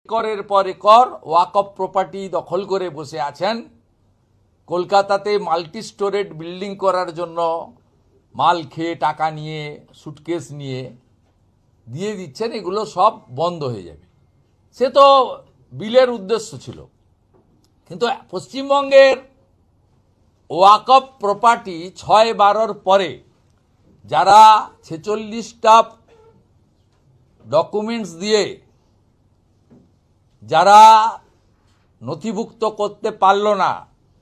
একরের পর একর ওয়াকফ প্রপার্টি দখল করে বসে আছেন। কলকাতাতে মাল্টি স্টোরেড বিল্ডিং করার জন্য মাল খেয়ে টাকা নিয়ে সুটকেস নিয়ে দিয়ে দিচ্ছেন। এগুলো সব বন্ধ হয়ে যাবে, সে তো বিলের উদ্দেশ্য ছিল। কিন্তু পশ্চিমবঙ্গের ওয়াকফ প্রপার্টি 6/12 পরে যারা 46টা ডকুমেন্টস দিয়ে যারা নথিভুক্ত করতে পারল না,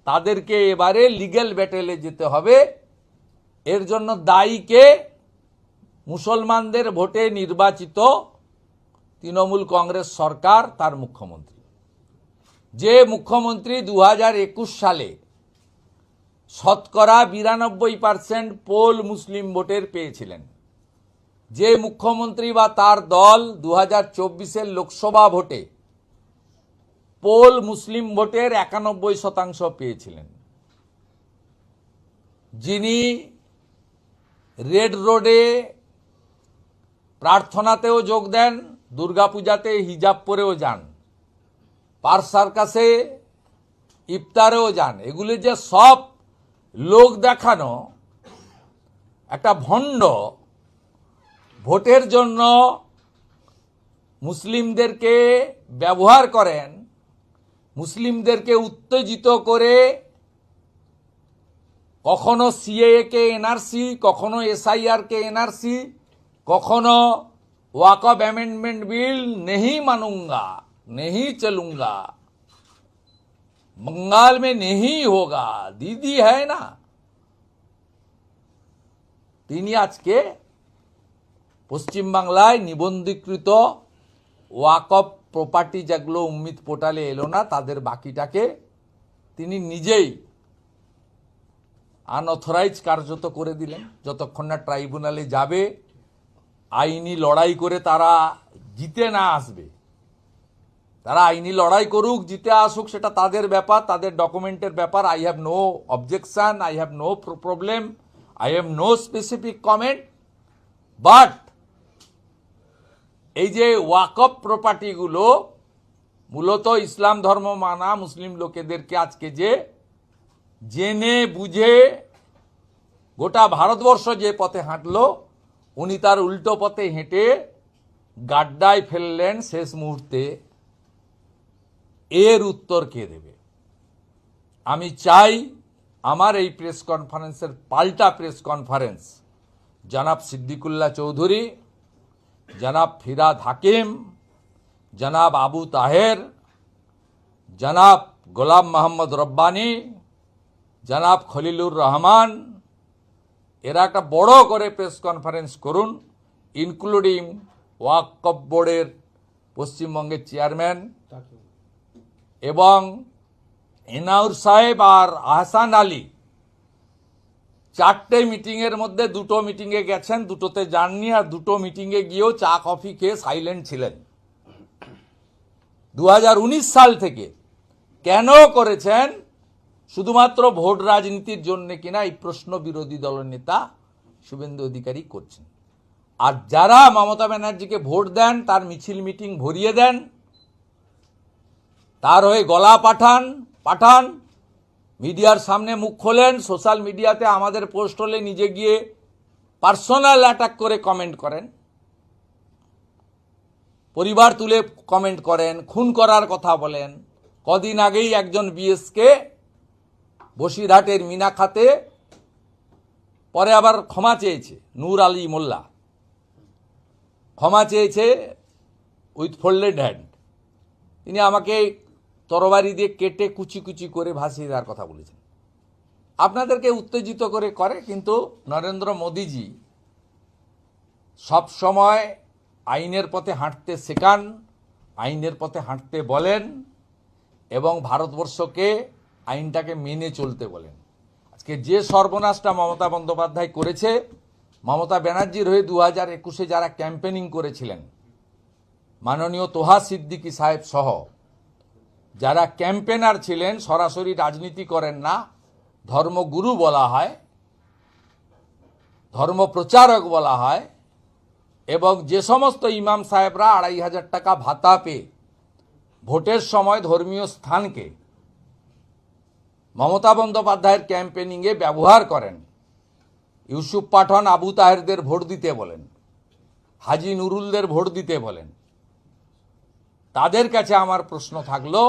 তাদেরকে এবারে লিগ্যাল ব্যাটেলে যেতে হবে। এর জন্য দায়ীকে মুসলমানদের ভোটে নির্বাচিত তৃণমূল কংগ্রেস সরকার, তার মুখ্যমন্ত্রী। যে মুখ্যমন্ত্রী 2021 সালে শতকরা 92% পোল মুসলিম ভোটের পেয়েছিলেন, যে মুখ্যমন্ত্রী বা তার দল 2024 লোকসভা ভোটে পোল মুসলিম ভোটের 91% পেয়েছিলেন, যিনি রেড রোডে প্রার্থনাতেও যোগ দেন, দুর্গাপূজাতে হিজাব পরেও যান, পার্ক সার্কাসে ইফতারেও যান, এগুলি যে সব লোক দেখানো একটা ভণ্ড, ভোটের জন্য মুসলিমদেরকে ব্যবহার করেন, মুসলিমদেরকে উত্তেজিত করে কখনো সিএএ কে এনআরসি, কখনো এসআইআর কে এনআরসি, কখনো ওয়াকফ অ্যামেন্ডমেंट बिल नहीं मानूंगा, नहीं चलूंगा, बंगाल में नहीं होगा, दीदी है ना। তিনি আজকে পশ্চিম বাংলায় নিবন্ধীকৃত ওয়াকফ প্রপার্টি যেগুলো উম্মিত পোর্টালে এলো না, তাদের বাকিটাকে তিনি নিজেই আনঅথরাইজ কার্যত করে দিলেন। যতক্ষণ না ট্রাইব্যুনালে যাবে, আইনি লড়াই করে তারা জিতে না আসবে, তারা আইনি লড়াই করুক, জিতে আসুক, সেটা তাদের ব্যাপার, তাদের ডকুমেন্টের ব্যাপার। I have no objection, I have no problem, I have no specific comment. But এই যে ওয়াকফ প্রপার্টিগুলো মূলত ইসলাম ধর্ম মানা মুসলিম লোকেদেরকে আজকে যে জেনে বুঝে গোটা ভারতবর্ষ যে পথে হাঁটলো, উনি তার উল্টো পথে হেঁটে গাড্ডায় ফেললেন শেষ মুহূর্তে। এর উত্তর কে দেবে? আমি চাই আমার এই প্রেস কনফারেন্সের পাল্টা প্রেস কনফারেন্স জনাব সিদ্দিকুল্লাহ চৌধুরী, জনাব ফিরাদ হাকিম, জনাব আবু তাহের, জনাব গোলাম মোহাম্মদ রব্বানি, জনাব খলিলুর রহমান, এরা একটা বড় করে প্রেস কনফারেন্স করুন, ইনক্লুডিং ওয়াকফ বোর্ডের পশ্চিমবঙ্গের চেয়ারম্যান এবং এনাউর সাহেব আর আহসান আলী। 4টে মিটিংয়ের মধ্যে 2টো মিটিংয়ে গেছেন, 2টোতে যাননি, আর 2টো মিটিংয়ে গিয়েও চা কফি খেয়ে সাইলেন্ট ছিলেন। 2019 সাল থেকে কেন করেছেন? শুধুমাত্র ভোট রাজনীতির জন্য কিনা, এই প্রশ্ন বিরোধী দলের নেতা শুভেন্দু অধিকারী করছেন। আর যারা মমতা ব্যানার্জিকে ভোট দেন, তার মিছিল মিটিং ভরিয়ে দেন, তার হয়ে গলা পাঠান, মিডিয়ার সামনে মুখ খোলেন, সোশ্যাল মিডিয়াতে আমাদের পোস্ট হলে নিজে গিয়ে পার্সোনাল অ্যাটাক করে কমেন্ট করেন, পরিবার তুলে কমেন্ট করেন, খুন করার কথা বলেন। কদিন আগেই একজন বিএসকে বসিরহাটের মিনাখাতে, পরে আবার ক্ষমা চেয়েছে, নূর আলী মোল্লা ক্ষমা চেয়েছে উইথ ফোল্ডেড হ্যান্ড। তিনি আমাকে তরবারি দিয়ে কেটে কুচি কুচি করে ভাসিয়ে দেওয়ার কথা বলেছেন। আপনাদেরকে উত্তেজিত করে, কিন্তু নরেন্দ্র মোদীজি সব সময় আইনের পথে হাঁটতে শেখান, আইনের পথে হাঁটতে বলেন এবং ভারতবর্ষকে আইনটাকে মেনে চলতে বলেন। আজকে যে সর্বনাশটা মমতা বন্দ্যোপাধ্যায় করেছে, মমতা ব্যানার্জির হয়ে 2021 যারা ক্যাম্পেনিং করেছিলেন, মাননীয় তোহা সিদ্দিকী সাহেব সহ যারা ক্যাম্পেনার ছিলেন, সরাসরি রাজনীতি করেন না, ধর্মগুরু বলা হয়, ধর্মপ্রচারক বলা হয়, এবং যে সমস্ত ইমাম সাহেবরা 2500 টাকা ভাতা পেয়ে ভোটের সময় ধর্মীয় স্থানকে মমতা বন্দ্যোপাধ্যায়ের ক্যাম্পেনিংয়ে ব্যবহার করেন, ইউসুফ পাঠান আবু তাহেরদের ভোট দিতে বলেন, হাজি নুরুলদের ভোট দিতে বলেন, তাদের কাছে আমার প্রশ্ন থাকলো,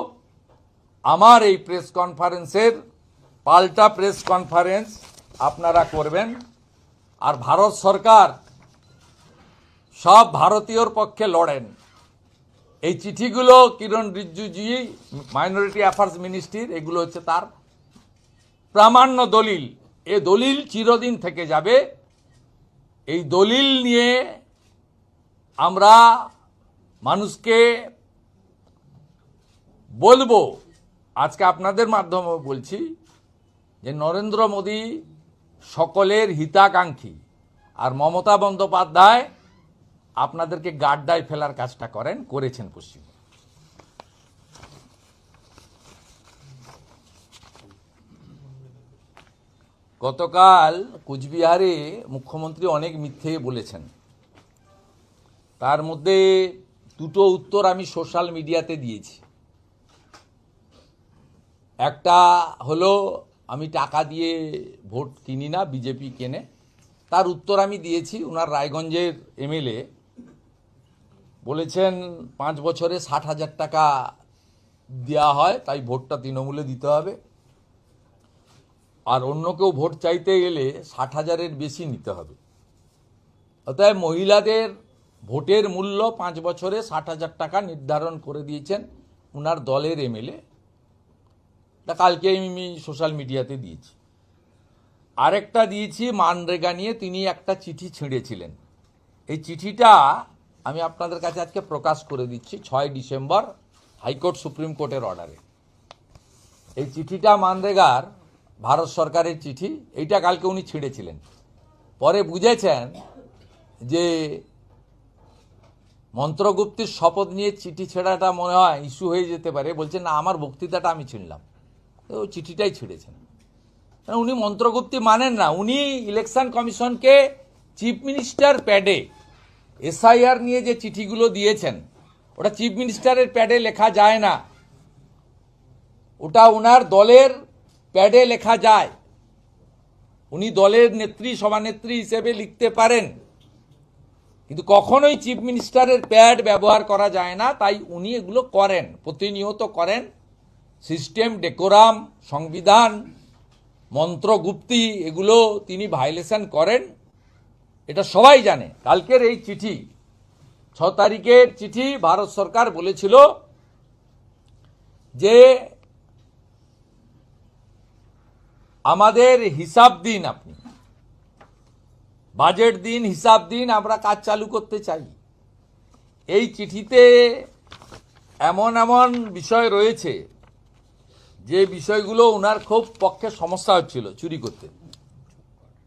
আমার এই প্রেস কনফারেন্সের পাল্টা প্রেস কনফারেন্স আপনারা করবেন, আর ভারত সরকার সব ভারতীয়র পক্ষে লড়েন। এই চিঠিগুলো কিরণ রিজিজুজি, মাইনরিটি অ্যাফেয়ার্স মিনিস্ট্রির, এগুলো হচ্ছে তার প্রামাণ্য দলিল। এ দলিল চিরদিন থেকে যাবে। এই দলিল নিয়ে আমরা মানুষকে বলবো, আজকে আপনাদের মাধ্যমে বলছি যে নরেন্দ্র মোদী সকলের হিতাকাঙ্ক্ষী, আর মমতা বন্দ্যোপাধ্যায় আপনাদেরকে গাড্ডায় ফেলার কাজটা করেছেন পশ্চিম। গতকাল কুচবিহারে মুখ্যমন্ত্রী অনেক মিথ্যে বলেছেন, তার মধ্যে দুটো উত্তর আমি সোশ্যাল মিডিয়াতে দিয়েছি। একটা হলো আমি টাকা দিয়ে ভোট কিনি না, বিজেপি কেনে, তার উত্তর আমি দিয়েছি। ওনার রায়গঞ্জের এমএলএ বলেছেন 5 বছরে 60,000 টাকা দেওয়া হয়, তাই ভোটটা তৃণমূলে দিতে হবে, আর অন্য কেউ ভোট চাইতে গেলে 60,000-এর বেশি নিতে হবে। অতএব মহিলাদের ভোটের মূল্য 5 বছরে 60,000 টাকা নির্ধারণ করে দিয়েছেন ওনার দলের এমএলএ। তা কালকে আমি সোশ্যাল মিডিয়াতে দিয়েছি। আরেকটা দিয়েছি মানরেগা নিয়ে তিনি একটা চিঠি ছিঁড়েছিলেন। এই চিঠিটা আমি আপনাদের কাছে আজকে প্রকাশ করে দিচ্ছি 6 ডিসেম্বর হাইকোর্ট সুপ্রিম কোর্টের অর্ডারে। এই চিঠিটা মানরেগার ভারত সরকারের চিঠি, এইটা কালকে উনি ছিঁড়েছিলেন। পরে বুঝেছেন যে মন্ত্রগুপ্তির শপথ নিয়ে চিঠি ছেঁড়াটা মনে হয় ইস্যু হয়ে যেতে পারে, বলছেন না আমার বক্তৃতাটা আমি ছিঁড়লাম, তো চিঠিটাই ছিঁড়েছেন। উনি মন্ত্রগুপ্তি মানেন না। উনি ইলেকশন কমিশনকে চিফ মিনিস্টার প্যাডে এসআইআর নিয়ে যে চিঠিগুলো দিয়েছেন, ওটা চিফ মিনিস্টারের প্যাডে লেখা যায় না, ওটা ওনার দলের প্যাডে লেখা যায়। উনি দলের নেত্রী, সভানেত্রী হিসেবে লিখতে পারেন, কিন্তু কখনোই চিফ মিনিস্টারের প্যাড ব্যবহার করা যায় না। তাই উনি এগুলো করেন, প্রতিনিয়ত করেন। সিস্টেম, ডেকোরাম, সংবিধান, মন্ত্রগুপ্তি, এগুলো তিনি ভায়োলেশন করেন, এটা সবাই জানে। কালকের এই চিঠি 6 তারিখের চিঠি, ভারত সরকার বলেছিল যে আমাদের হিসাব দিন, আপনি বাজেট দিন, হিসাব দিন, আমরা কাজ চালু করতে চাই। এই চিঠিতে এমন এমন বিষয় রয়েছে যে বিষয়গুলো ওনার খুব পক্ষে সমস্যা হচ্ছিল চুরি করতে।